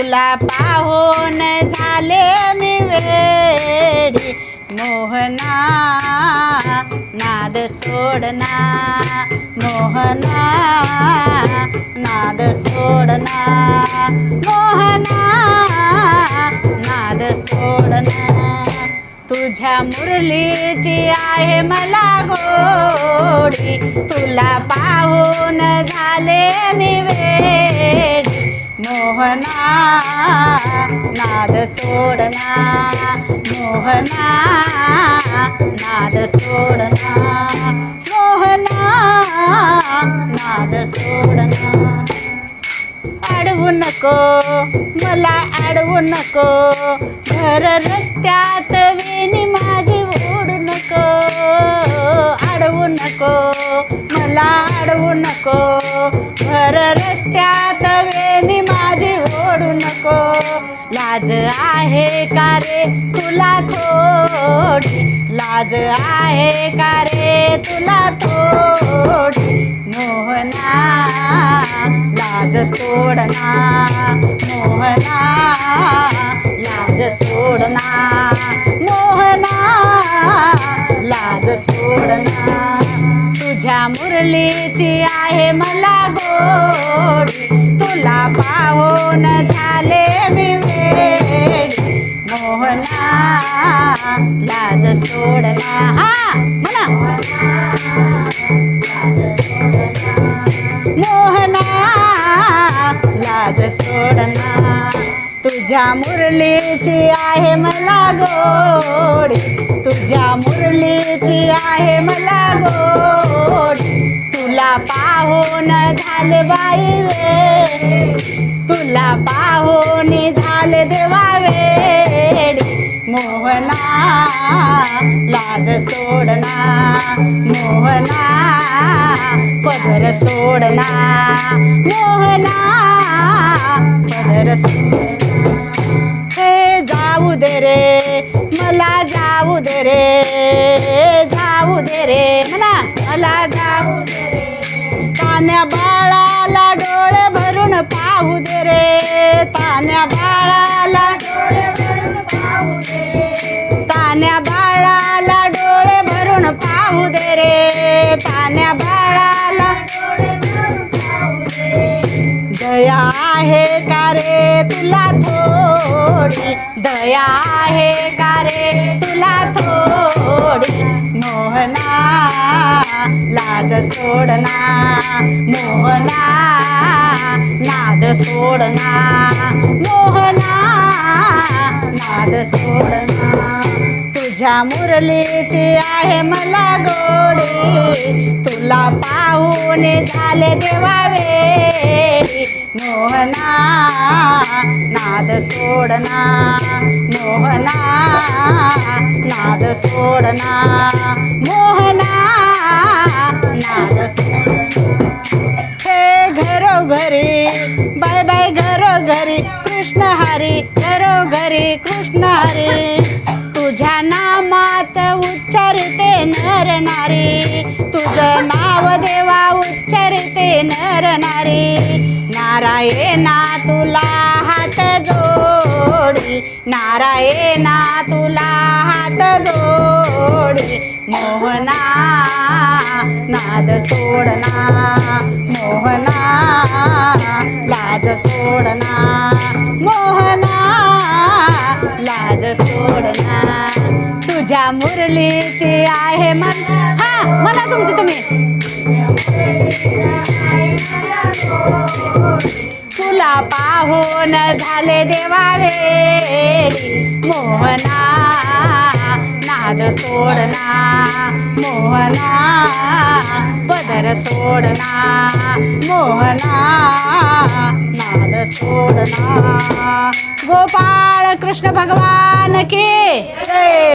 तुला पाहून झाले मी वेडी मोहना नाद सोडना मोहना नाद सोडना मोहना नाद सोडना तुझ्या मुरलीची आहे मला गोडी तुला पाहून झाले मी वेडी मोहना नाद सोडना मोहना नाद सोडना मोहना नाद सोडना अडवू नको मला अडवू नको घर रस्त्यात वेणी माझी ओढू नको अडवू नको मला अडवू नको घर रस्त्यात वेणी माझी ओढू नको लाज आहे का रे तुला थोडी लाज आहे का रे तुला थोडी मोहना लाज सोडना मोहना लाज सोडना मोहना लाज सोडना तुझ्या मुरलीची आहे मला गोडी तुला पाहून झाले मी वेडी मोहना लाज सोडना हा म्हणा मोहना लाज सोडना तुझ्या मुरलीची आहे मला गोडी तुझ्या मुरलीची आहे मला गोडी तुला पाहून झाले बाई वे तुला पाहून झाले देवा वेडी मोहना लाज सोडना मोहना पदर सोडना मोहना पदर सोडना हे जाऊ दे रे मला जाऊ दे रे जाऊ दे रे मला जाऊ दे रे तान्या बाळाला डोळे भरून पाहू दे रे तान्या बाळाला डोळे भरून पाहू दे तान्या बाळाला डोळे भरून पाहू दे रे तान्या बाळाला डोळे भरून पाहू दे दया आहे का रे तुला थोडी दया आहे का रे तुला थोडी मोहना लाज सोडना मोहना नाद सोडना मोहना नाद सोडना तुझ्या मुरलीची आहे मला गोडी तुला पाहून झाले देवा वेडी मोहना नाद सोडना मोहना नाद सोडना मोहना नाद सोडना हे घरोघरी बाय बाय घरोघरी कृष्ण हरी घरोघरी कृष्ण हरी तुझ्या नामात उच्चारते नर नारी तुझं नाव देवा उच्चारते नर नारी नारायणा तुला हात जोडी नारायणा तुला हात जोडी मोहना नाद सोडना मोहना लाज सोडना मोहना लाज सोडना तुझ्या मुरलीची आहे मन हा म्हणा तुमचं तुम्ही तुला पाहून झाले देवा वेडी मोहना नाद सोडना मोहना पदर सोडना मोहना नाद सोडना गोपाळ कृष्ण भगवान की जय।